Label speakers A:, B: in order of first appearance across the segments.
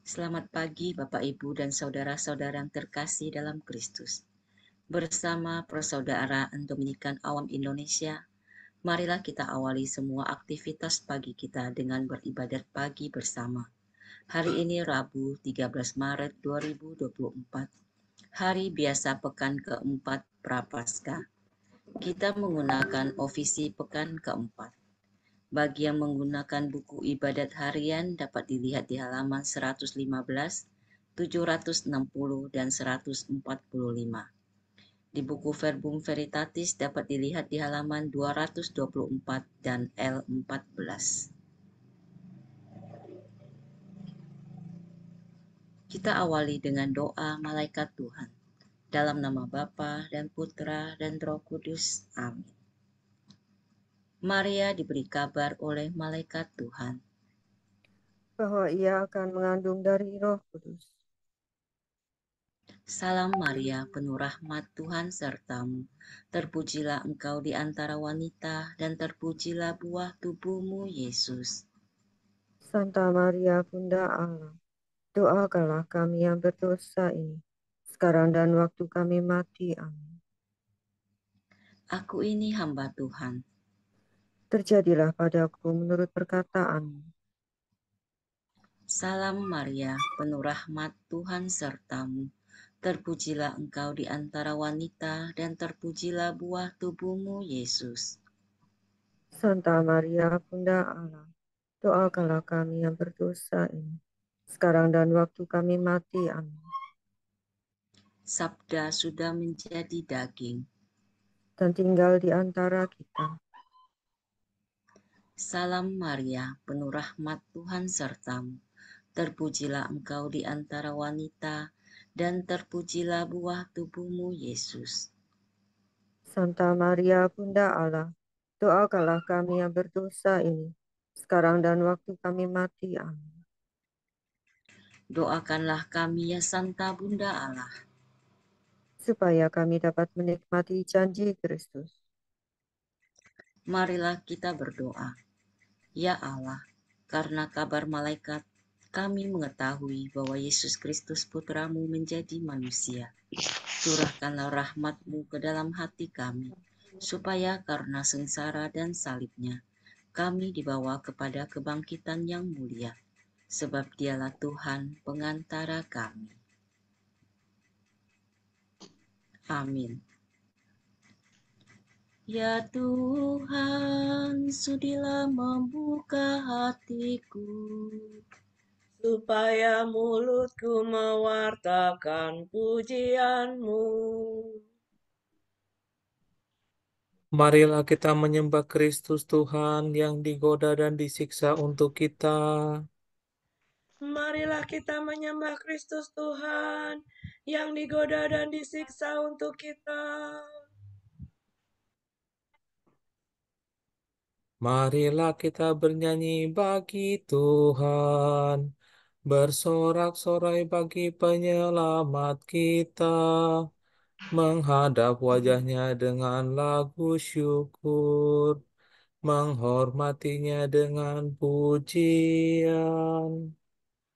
A: Selamat pagi Bapak Ibu dan saudara-saudara yang terkasih dalam Kristus. Bersama Persaudaraan Dominikan Awam Indonesia, marilah kita awali semua aktivitas pagi kita dengan beribadat pagi bersama. Hari ini Rabu 13 Maret 2024, hari biasa pekan keempat Prapaskah. Kita menggunakan ofisi pekan keempat. Bagi yang menggunakan buku ibadat harian dapat dilihat di halaman 115, 760, dan 145. Di buku Verbum Veritatis dapat dilihat di halaman 224 dan L14. Kita awali dengan doa malaikat Tuhan. Dalam nama Bapa dan Putra dan Roh Kudus. Amin. Maria diberi kabar oleh malaikat Tuhan
B: bahwa ia akan mengandung dari Roh Kudus.
A: Salam Maria, penuh rahmat Tuhan sertamu. Terpujilah engkau di antara wanita, dan terpujilah buah tubuhmu, Yesus.
B: Santa Maria, Bunda Allah, doakanlah kami yang berdosa ini, sekarang dan waktu kami mati. Amin.
A: Aku ini hamba Tuhan.
B: Terjadilah padaku menurut perkataanmu.
A: Salam Maria, penuh rahmat Tuhan sertamu. Terpujilah engkau di antara wanita, dan terpujilah buah tubuhmu, Yesus.
B: Santa Maria, Bunda Allah, doakanlah kami yang berdosa ini, sekarang dan waktu kami mati. Amin.
A: Sabda sudah menjadi daging.
B: Dan tinggal di antara kita.
A: Salam Maria, penuh rahmat Tuhan sertamu. Terpujilah engkau di antara wanita, dan terpujilah buah tubuhmu, Yesus.
B: Santa Maria, Bunda Allah, doakanlah kami yang berdosa ini, sekarang dan waktu kami mati. Amin.
A: Doakanlah kami ya Santa Bunda Allah,
B: Supaya kami dapat menikmati janji Kristus.
A: marilah kita berdoa. Ya Allah, karena kabar malaikat, kami mengetahui bahwa Yesus Kristus Putramu menjadi manusia. Curahkanlah rahmat-Mu ke dalam hati kami, supaya karena sengsara dan salibnya, kami dibawa kepada kebangkitan yang mulia, sebab dialah Tuhan pengantara kami. Amin. Ya Tuhan, sudilah membuka hatiku,
C: supaya mulutku mewartakan pujian-Mu.
D: Marilah kita menyembah Kristus Tuhan yang digoda dan disiksa untuk kita.
C: Marilah kita menyembah Kristus Tuhan yang digoda dan disiksa untuk kita.
D: Marilah kita bernyanyi bagi Tuhan, bersorak-sorai bagi penyelamat kita, menghadap wajahnya dengan lagu syukur, menghormatinya dengan pujian.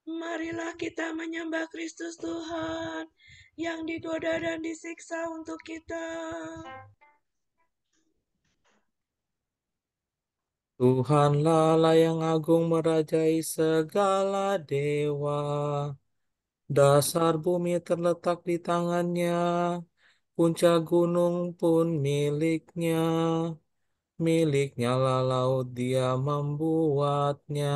C: Marilah kita menyembah Kristus Tuhan yang digoda dan disiksa untuk kita.
D: Tuhanlah Allah yang agung merajai segala dewa. Dasar bumi terletak di tangannya, puncak gunung pun miliknya. Miliknya lah laut dia membuatnya,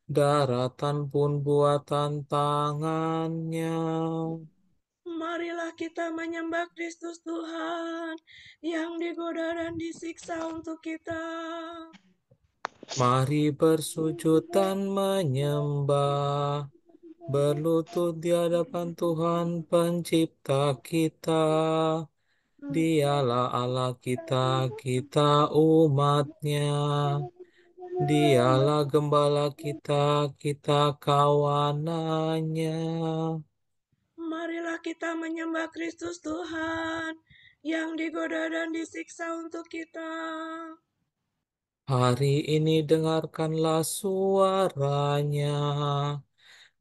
D: daratan pun buatan tangannya.
C: Marilah kita menyembah Kristus Tuhan yang digoda dan disiksa untuk kita.
D: Mari bersujud dan menyembah, berlutut di hadapan Tuhan pencipta kita. Dialah Allah kita, kita umatnya. Dialah gembala kita, kita kawanannya.
C: Marilah kita menyembah Kristus Tuhan yang digoda dan disiksa untuk kita.
D: Hari ini dengarkanlah suaranya.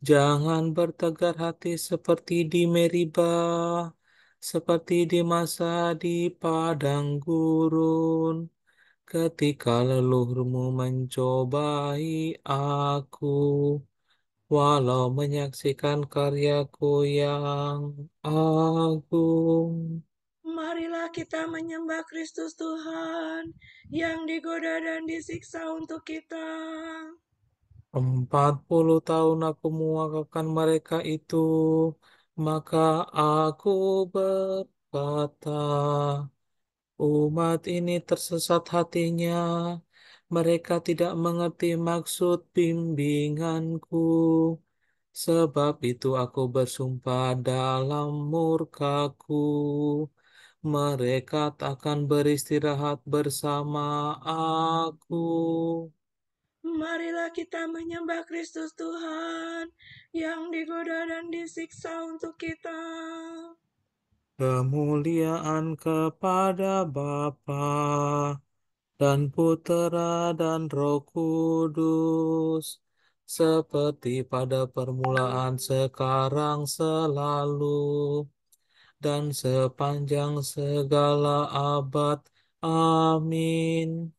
D: Jangan bertegar hati seperti di Meribah, seperti di masa di padang gurun, ketika leluhurmu mencobai aku, walau menyaksikan karyaku yang agung.
C: Marilah kita menyembah Kristus Tuhan yang digoda dan disiksa untuk kita.
D: 40 tahun aku mewakilkan mereka itu, maka aku berkata, umat ini tersesat hatinya, mereka tidak mengerti maksud bimbinganku. Sebab itu aku bersumpah dalam murkaku, mereka takkan beristirahat bersama aku.
C: Marilah kita menyembah Kristus Tuhan yang digoda dan disiksa untuk kita.
D: Kemuliaan kepada Bapa dan Putera dan Roh Kudus, seperti pada permulaan, sekarang, selalu, dan sepanjang segala abad. Amin.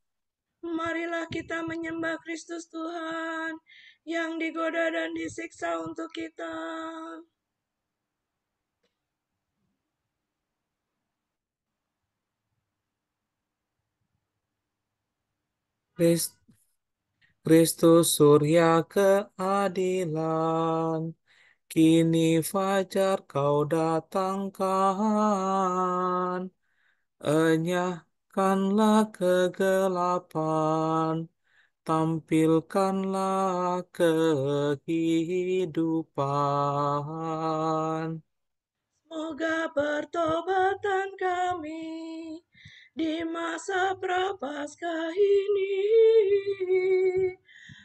C: Marilah kita menyembah Kristus Tuhan yang digoda dan disiksa untuk kita.
D: Krist- Kristus Surya keadilan, kini fajar kau datangkan. Enyahkanlah kegelapan, tampilkanlah kehidupan.
C: Semoga pertobatan kami di masa prapaskah ini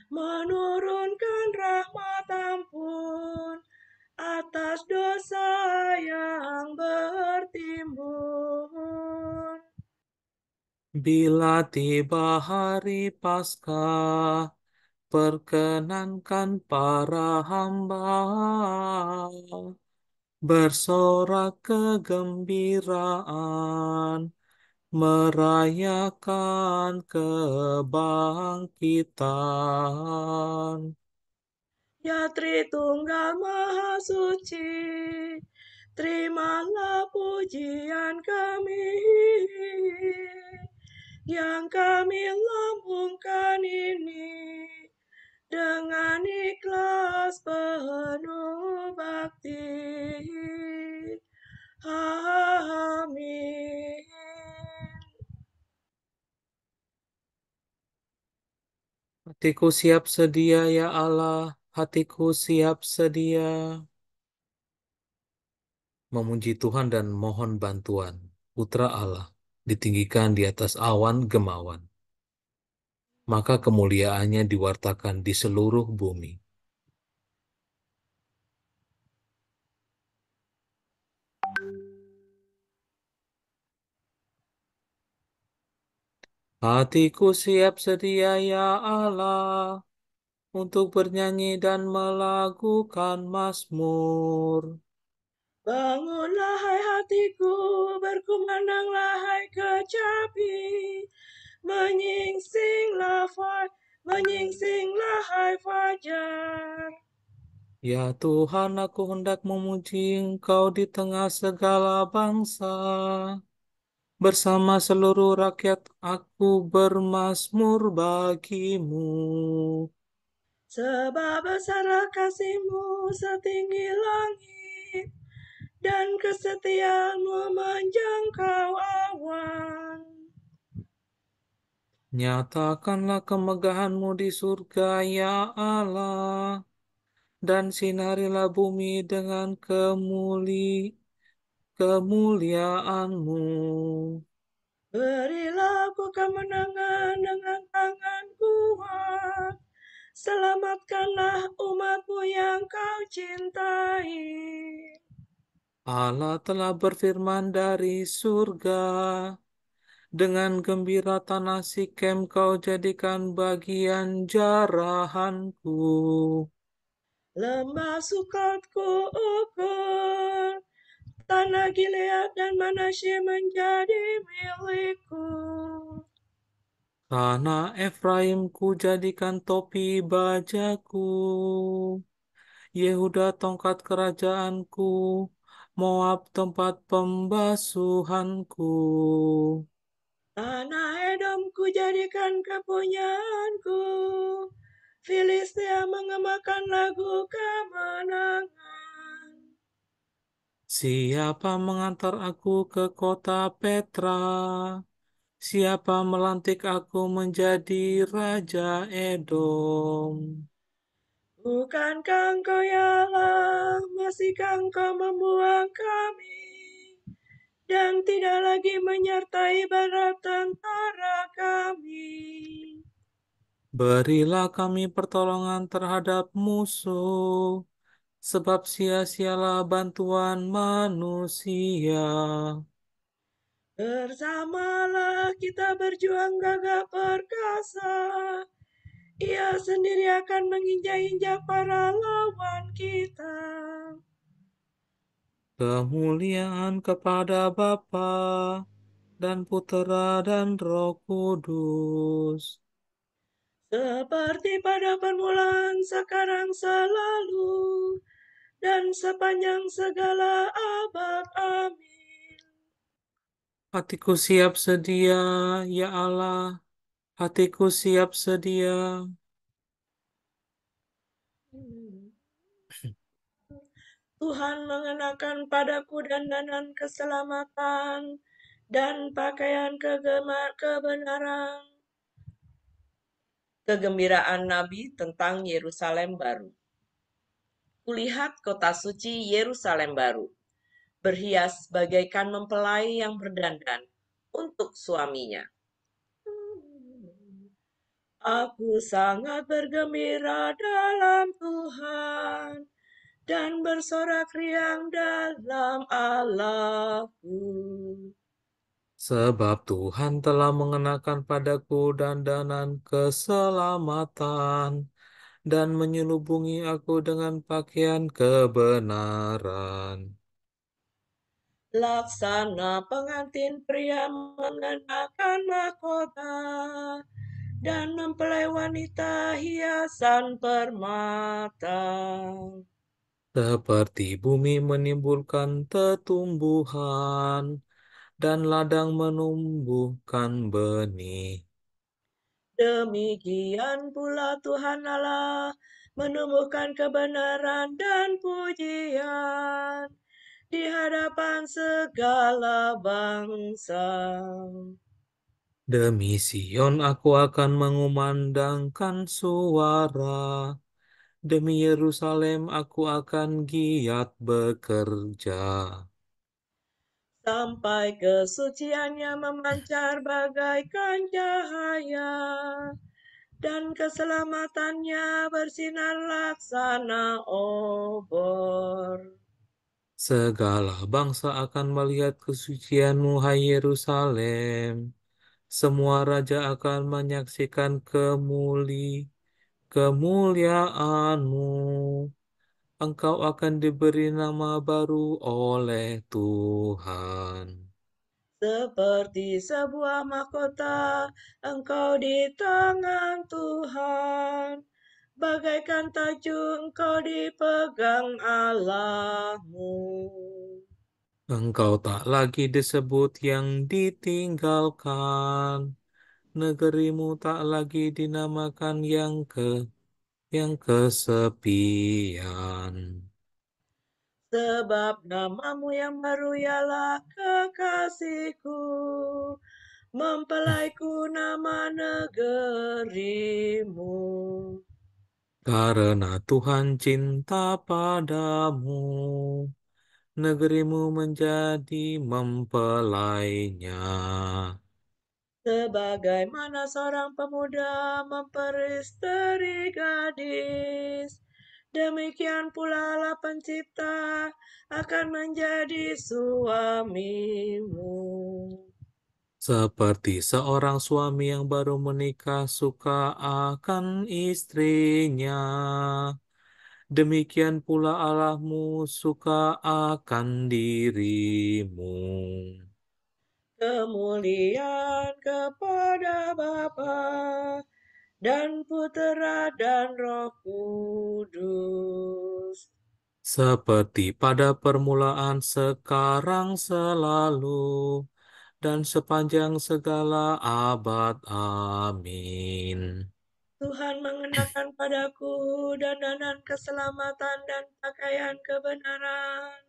C: menurunkan rahmat ampun atas dosa yang bertimbun.
D: Bila tiba hari Paskah, perkenankan para hamba bersorak kegembiraan, merayakan kebangkitan.
C: Ya Tritunggal Maha Suci, terimalah pujian kami yang kami lambungkan ini dengan ikhlas penuh bakti. Amin.
D: Hatiku siap sedia ya Allah, hatiku siap sedia memuji Tuhan dan mohon bantuan. Putra Allah ditinggikan di atas awan gemawan, maka kemuliaannya diwartakan di seluruh bumi. Hatiku siap sedia ya Allah untuk bernyanyi dan melakukan mazmur.
C: Bangunlah hai hatiku, berkumandanglah hai kecapi, menyingsinglah hai fajar.
D: Ya Tuhan, aku hendak memuji Engkau di tengah segala bangsa. Bersama seluruh rakyat aku bermazmur bagimu.
C: Sebab besarlah kasih-Mu setinggi langit, dan kesetiaan-Mu menjangkau awan.
D: Nyatakanlah kemegahan-Mu di surga, ya Allah, dan sinarilah bumi dengan kemuliaan-Mu.
C: Berilah aku kemenangan dengan tangan kuat. Selamatkanlah umat-Mu yang Kau cintai.
D: Allah telah berfirman dari surga, dengan gembira tanah Sikem kau jadikan bagian jarahanku.
C: lembah Sukotku ukur, tanah Gilead dan Manasye menjadi milikku.
D: Tanah Efraim ku jadikan topi bajaku, Yehuda tongkat kerajaanku, Moab tempat pembasuhanku.
C: Tanah Edom ku jadikan kepunyaanku, Filistia mengemakan lagu kemenangan.
D: Siapa mengantar aku ke kota Petra? Siapa melantik aku menjadi Raja Edom?
C: Bukankah engkau ya Allah, masihkah engkau membuang kami, dan tidak lagi menyertai barat tentara kami.
D: Berilah kami pertolongan terhadap musuh, sebab sia-sialah bantuan manusia.
C: Bersamalah kita berjuang gagah perkasa, Ia sendiri akan menginjak-injak para lawan kita.
D: Kemuliaan kepada Bapa dan Putera dan Roh Kudus.
C: Seperti pada permulaan, sekarang, selalu, dan sepanjang segala abad. Amin.
D: Hatiku siap sedia, ya Allah, hatiku siap sedia.
C: Tuhan mengenakan padaku dandanan keselamatan dan pakaian kebenaran. Kegembiraan Nabi tentang Yerusalem baru. Kulihat kota suci Yerusalem baru, berhias bagaikan mempelai yang berdandan untuk suaminya. Aku sangat bergembira dalam Tuhan dan bersorak riang dalam Allahku.
D: Sebab Tuhan telah mengenakan padaku dandanan keselamatan dan menyelubungi aku dengan pakaian kebenaran.
C: Laksana pengantin pria mengenakan mahkota dan mempelai wanita hiasan permata.
D: Seperti bumi menimbulkan tetumbuhan dan ladang menumbuhkan benih.
C: Demikian pula Tuhan Allah menumbuhkan kebenaran dan pujian di hadapan segala bangsa.
D: Demi Sion aku akan mengumandangkan suara. Demi Yerusalem aku akan giat bekerja.
C: Sampai kesuciannya memancar bagaikan cahaya, dan keselamatannya bersinar laksana obor.
D: Segala bangsa akan melihat kesucianmu, hai Yerusalem. Semua raja akan menyaksikan kemuliaanmu. Engkau akan diberi nama baru oleh Tuhan.
C: Seperti sebuah mahkota, engkau di tangan Tuhan. Bagaikan tajuk engkau dipegang Allahmu.
D: Engkau tak lagi disebut yang ditinggalkan. Negerimu tak lagi dinamakan yang kesepian.
C: Sebab namamu yang baru ialah kekasihku, mempelaiku nama negerimu.
D: Karena Tuhan cinta padamu, negerimu menjadi mempelainya.
C: Sebagaimana seorang pemuda memperistri gadis, demikian pula Allah pencipta akan menjadi suamimu.
D: Seperti seorang suami yang baru menikah suka akan istrinya, demikian pula Allahmu suka akan dirimu.
C: Kemuliaan kepada Bapa dan Putera dan Roh Kudus.
D: Seperti pada permulaan, sekarang, selalu, dan sepanjang segala abad. Amin.
C: Tuhan mengenakan padaku dandanan keselamatan dan pakaian kebenaran.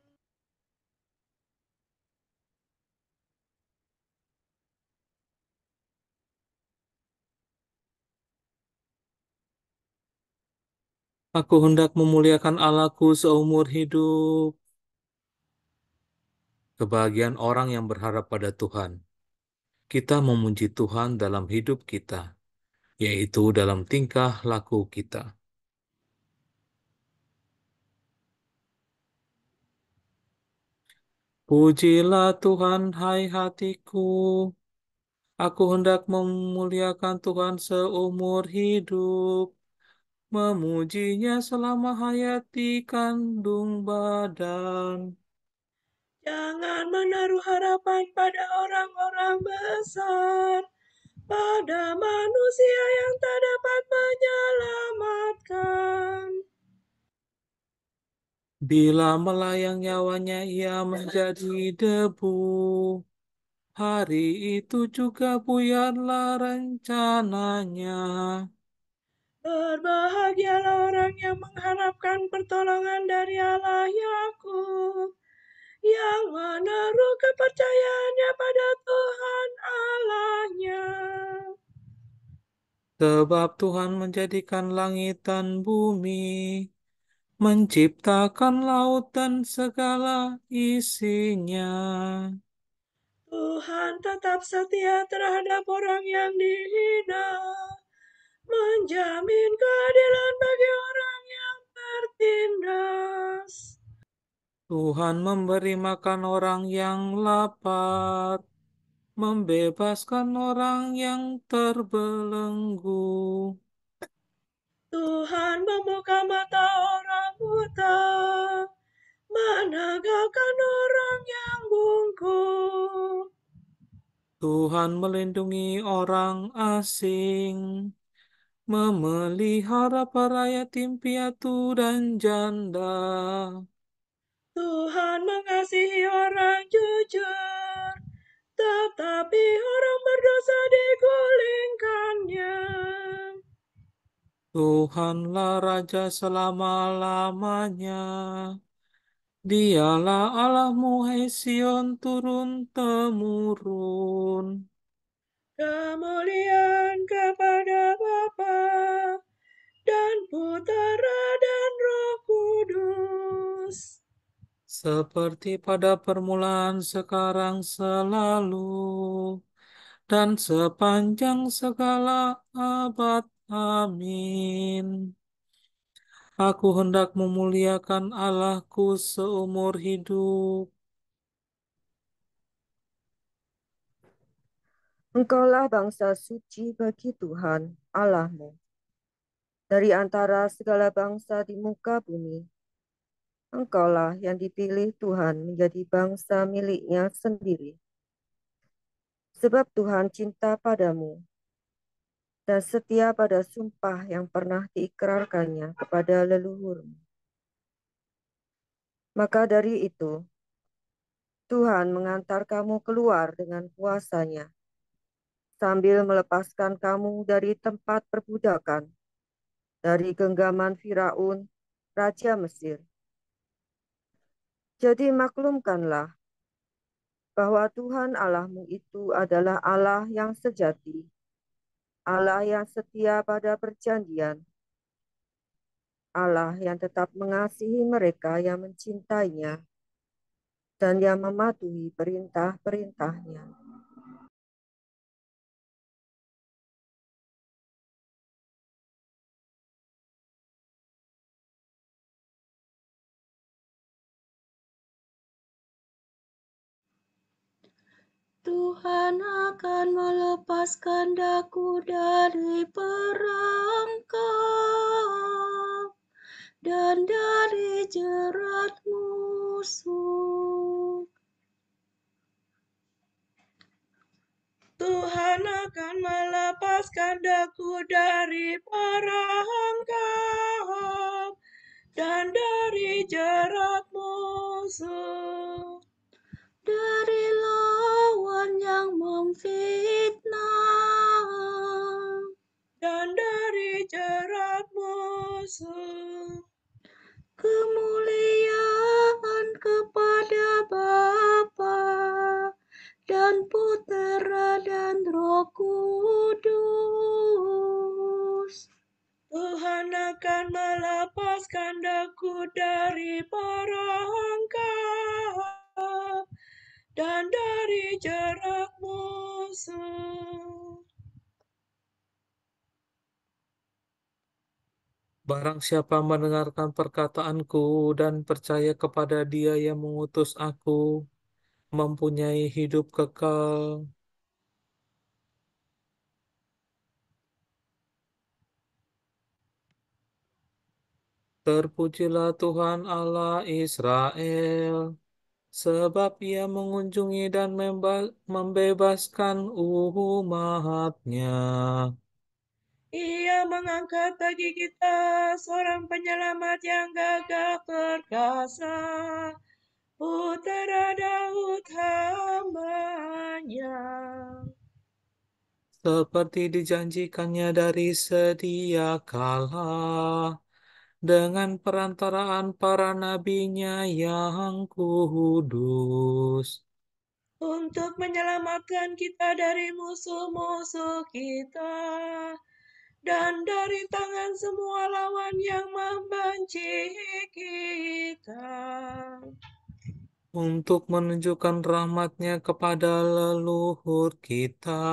D: Aku hendak memuliakan Allahku seumur hidup. Kebahagiaan orang yang berharap pada Tuhan. Kita memuji Tuhan dalam hidup kita, yaitu dalam tingkah laku kita. Pujilah Tuhan, hai hatiku. Aku hendak memuliakan Tuhan seumur hidup, memujinya selama hayat di kandung badan.
C: Jangan menaruh harapan pada orang-orang besar, pada manusia yang tak dapat menyelamatkan.
D: Bila melayang nyawanya, ia menjadi debu. Hari itu juga buyarlah rencananya.
C: Berbahagialah orang yang mengharapkan pertolongan dari Allah Yakub, yang menaruh kepercayaannya pada Tuhan Allahnya.
D: Sebab Tuhan menjadikan langit dan bumi, menciptakan laut dan segala isinya.
C: Tuhan tetap setia terhadap orang yang dihina, menjamin keadilan bagi orang yang tertindas.
D: Tuhan memberi makan orang yang lapar, membebaskan orang yang terbelenggu.
C: Tuhan membuka mata orang buta, menegakkan orang yang bungkuk.
D: Tuhan melindungi orang asing, memelihara para yatim piatu dan janda.
C: Tuhan mengasihi orang jujur, tetapi orang berdosa digulingkannya.
D: Tuhanlah Raja selama-lamanya. Dialah Allahmu, hai Sion, turun-temurun.
C: Kemuliaan kepada Bapa dan Putera dan Roh Kudus.
D: Seperti pada permulaan, sekarang, selalu, dan sepanjang segala abad. Amin. Aku hendak memuliakan Allahku seumur hidup.
B: Engkaulah bangsa suci bagi Tuhan Allahmu. Dari antara segala bangsa di muka bumi, Engkaulah yang dipilih Tuhan menjadi bangsa miliknya sendiri. Sebab Tuhan cinta padamu dan setia pada sumpah yang pernah diikrarkannya kepada leluhurmu. Maka dari itu, Tuhan mengantar kamu keluar dengan kuasa-Nya, sambil melepaskan kamu dari tempat perbudakan, dari genggaman Firaun, Raja Mesir. Jadi maklumkanlah bahwa Tuhan Allahmu itu adalah Allah yang sejati, Allah yang setia pada perjanjian, Allah yang tetap mengasihi mereka yang mencintainya dan yang mematuhi perintah-perintahnya.
A: Tuhan akan melepaskan daku dari perangkap dan dari jerat musuh.
C: Tuhan akan melepaskan daku dari perangkap dan dari jerat musuh.
A: Dari lawan yang memfitnah
C: dan dari jerat musuh.
A: Kemuliaan kepada Bapa dan Putera dan Roh Kudus.
C: Tuhan akan melepaskan daku dari perangkap dan dari jerat musuh.
D: Barang siapa mendengarkan perkataanku dan percaya kepada Dia yang mengutus aku, mempunyai hidup kekal. Terpujilah Tuhan Allah Israel, sebab Ia mengunjungi dan membebaskan umat-Nya.
C: Ia mengangkat bagi kita seorang penyelamat yang gagah perkasa, Putera Daud hamba-Nya.
D: Seperti dijanjikannya dari sedia kala, dengan perantaraan para nabinya yang kudus.
C: Untuk menyelamatkan kita dari musuh-musuh kita dan dari tangan semua lawan yang membenci kita.
D: Untuk menunjukkan rahmat-Nya kepada leluhur kita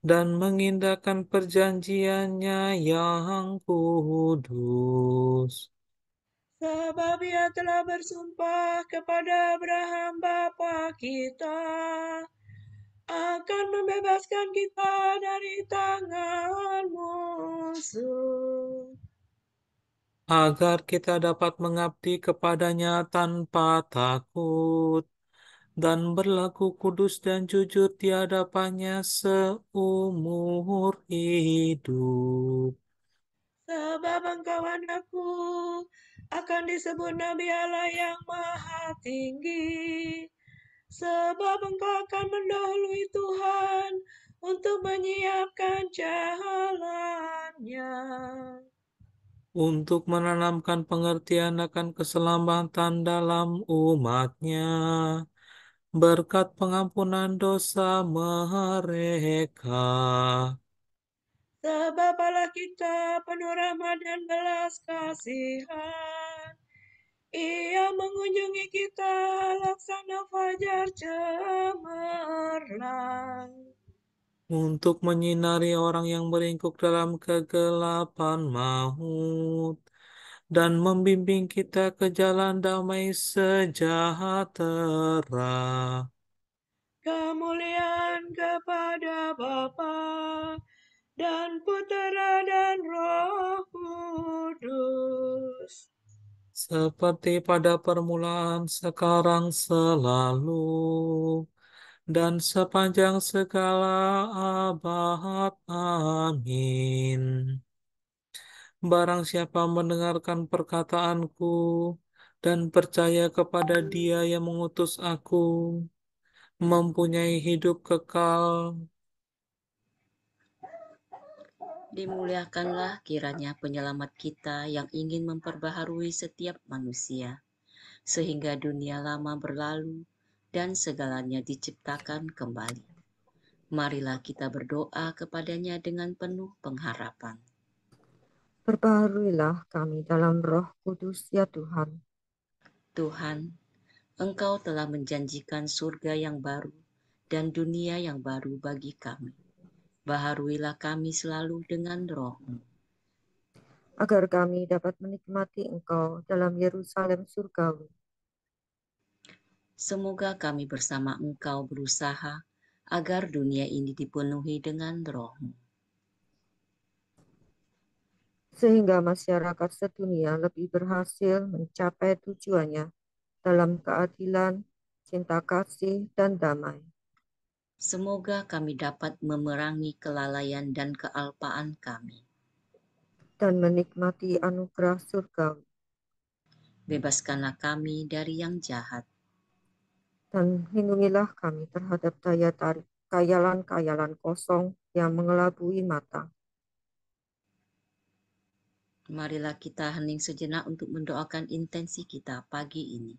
D: dan mengindahkan perjanjiannya yang kudus.
C: Sebab Ia telah bersumpah kepada Abraham bapa kita akan membebaskan kita dari tangan musuh,
D: Agar kita dapat mengabdi kepadanya tanpa takut dan berlaku kudus dan jujur di hadapannya seumur hidup.
C: sebab Engkau anakku akan disebut Nabi Allah yang Maha Tinggi, sebab Engkau akan mendahului Tuhan untuk menyiapkan jalannya,
D: Untuk menanamkan pengertian akan keselamatan dalam umat-Nya, berkat pengampunan dosa mereka.
C: sebab Allah kita penuh rahmat dan belas kasihan. Ia mengunjungi kita laksana fajar cemerlang,
D: Untuk menyinari orang yang beringkuk dalam kegelapan maut, dan membimbing kita ke jalan damai sejahtera.
C: kemuliaan kepada Bapa dan Putera dan Roh Kudus.
D: Seperti pada permulaan, sekarang, selalu, dan sepanjang segala abad. Amin. Barang siapa mendengarkan perkataanku dan percaya kepada Dia yang mengutus aku, mempunyai hidup kekal.
A: Dimuliakanlah kiranya penyelamat kita yang ingin memperbaharui setiap manusia, sehingga dunia lama berlalu dan segalanya diciptakan kembali. Marilah kita berdoa kepadanya dengan penuh pengharapan.
B: Perbaharuilah kami dalam Roh Kudus ya Tuhan.
A: Tuhan, Engkau telah menjanjikan surga yang baru dan dunia yang baru bagi kami. Baharuilah kami selalu dengan Roh-Mu,
B: Agar kami dapat menikmati Engkau dalam Yerusalem surgawi.
A: Semoga kami bersama Engkau berusaha agar dunia ini dipenuhi dengan Roh-Mu.
B: sehingga masyarakat sedunia lebih berhasil mencapai tujuannya dalam keadilan, cinta kasih, dan damai.
A: Semoga kami dapat memerangi kelalaian dan kealpaan kami.
B: Dan menikmati anugerah surgawi.
A: Bebaskanlah kami dari yang jahat.
B: Dan lindungilah kami terhadap daya tarik khayalan-khayalan kosong yang mengelabui mata.
A: Marilah kita hening sejenak untuk mendoakan intensi kita pagi ini.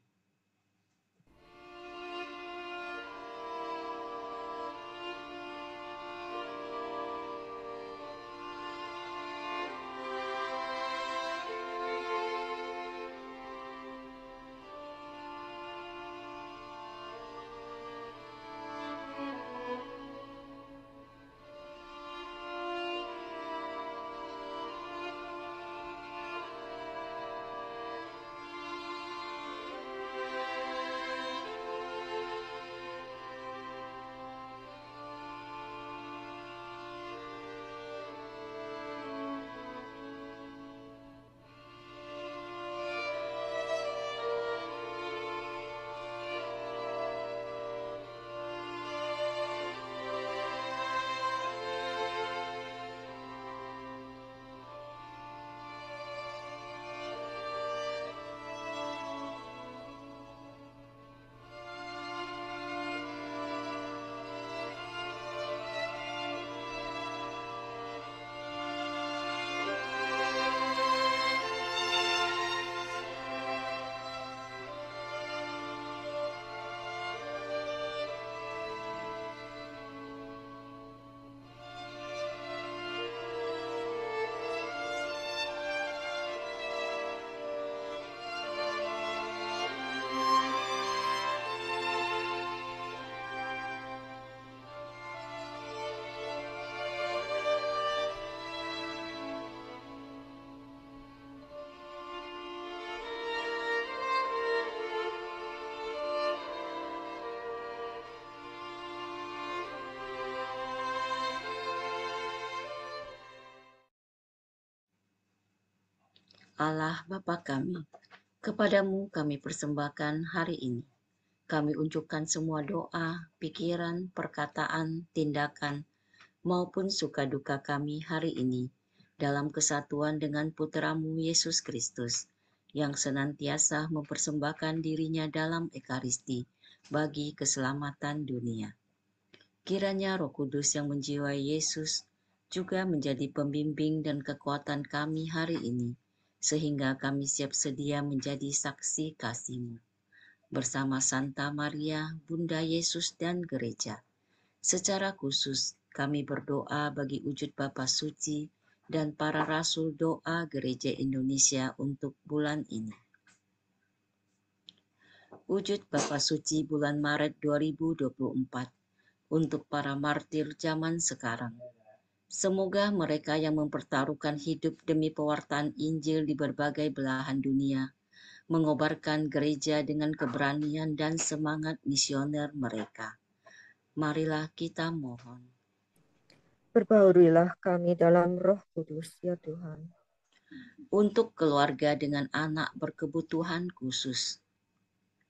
A: Allah Bapa kami, kepadamu kami persembahkan hari ini. Kami unjukkan semua doa, pikiran, perkataan, tindakan, maupun suka duka kami hari ini dalam kesatuan dengan Putramu Yesus Kristus, yang senantiasa mempersembahkan dirinya dalam Ekaristi bagi keselamatan dunia. Kiranya Roh Kudus yang menjiwai Yesus juga menjadi pembimbing dan kekuatan kami hari ini, sehingga kami siap sedia menjadi saksi kasih-Mu. Bersama Santa Maria, Bunda Yesus dan Gereja. Secara khusus, kami berdoa bagi wujud Bapa Suci dan para rasul doa Gereja Indonesia untuk bulan ini. Wujud Bapa Suci bulan Maret 2024 untuk para martir zaman sekarang. Semoga mereka yang mempertaruhkan hidup demi pewartaan Injil di berbagai belahan dunia mengobarkan gereja dengan keberanian dan semangat misioner mereka. Marilah kita mohon.
B: Perbaharuilah kami dalam Roh Kudus, ya Tuhan.
A: Untuk keluarga dengan anak berkebutuhan khusus.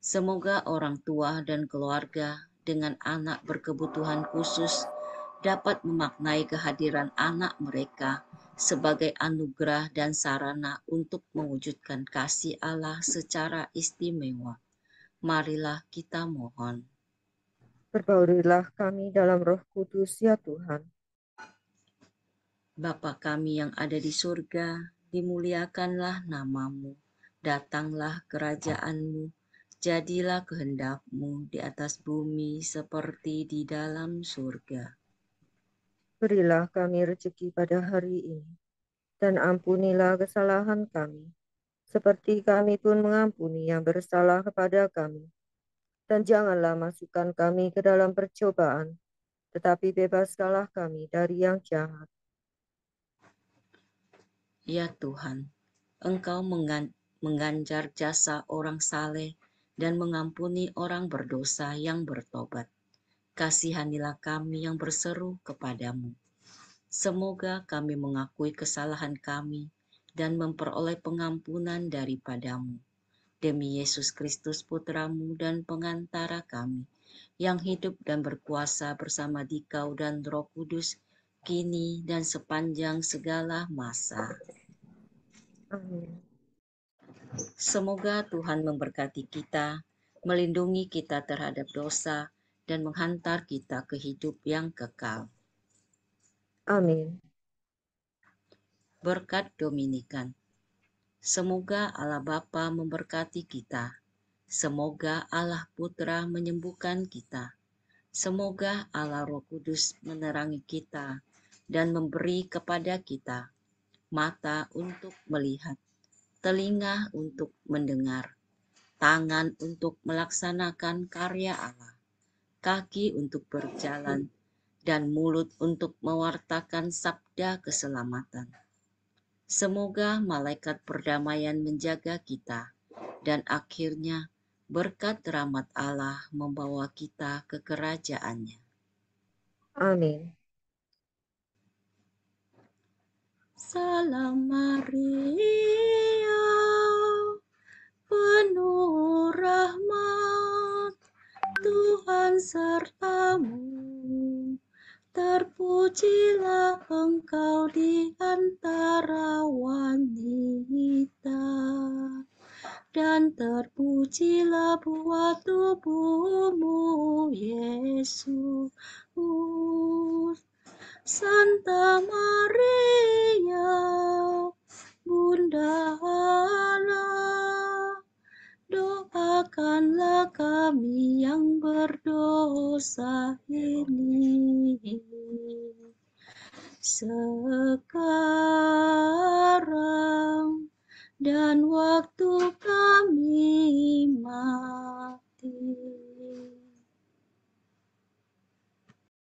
A: Semoga orang tua dan keluarga dengan anak berkebutuhan khusus dapat memaknai kehadiran anak mereka sebagai anugerah dan sarana untuk mewujudkan kasih Allah secara istimewa. Marilah kita mohon.
B: Perbaharuilah kami dalam Roh Kudus, ya Tuhan.
A: Bapa kami yang ada di surga, dimuliakanlah nama-Mu, datanglah kerajaan-Mu, jadilah kehendak-Mu di atas bumi seperti di dalam surga.
B: Berilah kami rezeki pada hari ini, dan ampunilah kesalahan kami, seperti kami pun mengampuni yang bersalah kepada kami. Dan janganlah masukkan kami ke dalam percobaan, tetapi bebaskanlah kami dari yang jahat.
A: Ya Tuhan, Engkau mengganjar jasa orang saleh dan mengampuni orang berdosa yang bertobat. Kasihanilah kami yang berseru kepadamu. Semoga kami mengakui kesalahan kami dan memperoleh pengampunan daripadamu. Demi Yesus Kristus Putramu dan pengantara kami, yang hidup dan berkuasa bersama Dikau dan Roh Kudus, kini dan sepanjang segala masa.
B: Amin.
A: Semoga Tuhan memberkati kita, melindungi kita terhadap dosa, dan menghantar kita ke hidup yang kekal.
B: Amin.
A: Berkat Dominikan. Semoga Allah Bapa memberkati kita. Semoga Allah Putra menyembuhkan kita. Semoga Allah Roh Kudus menerangi kita dan memberi kepada kita mata untuk melihat, telinga untuk mendengar, tangan untuk melaksanakan karya Allah, kaki untuk berjalan, dan mulut untuk mewartakan sabda keselamatan. Semoga malaikat perdamaian menjaga kita, dan akhirnya berkat rahmat Allah membawa kita ke kerajaannya.
B: Amin.
A: Salam Maria, penuh rahmat, Tuhan sertamu. Terpujilah engkau di antara wanita, dan terpujilah buah tubuhmu, Yesus. Santa Maria, Bunda Allah, doakanlah kami yang berdosa ini, sekarang dan waktu kami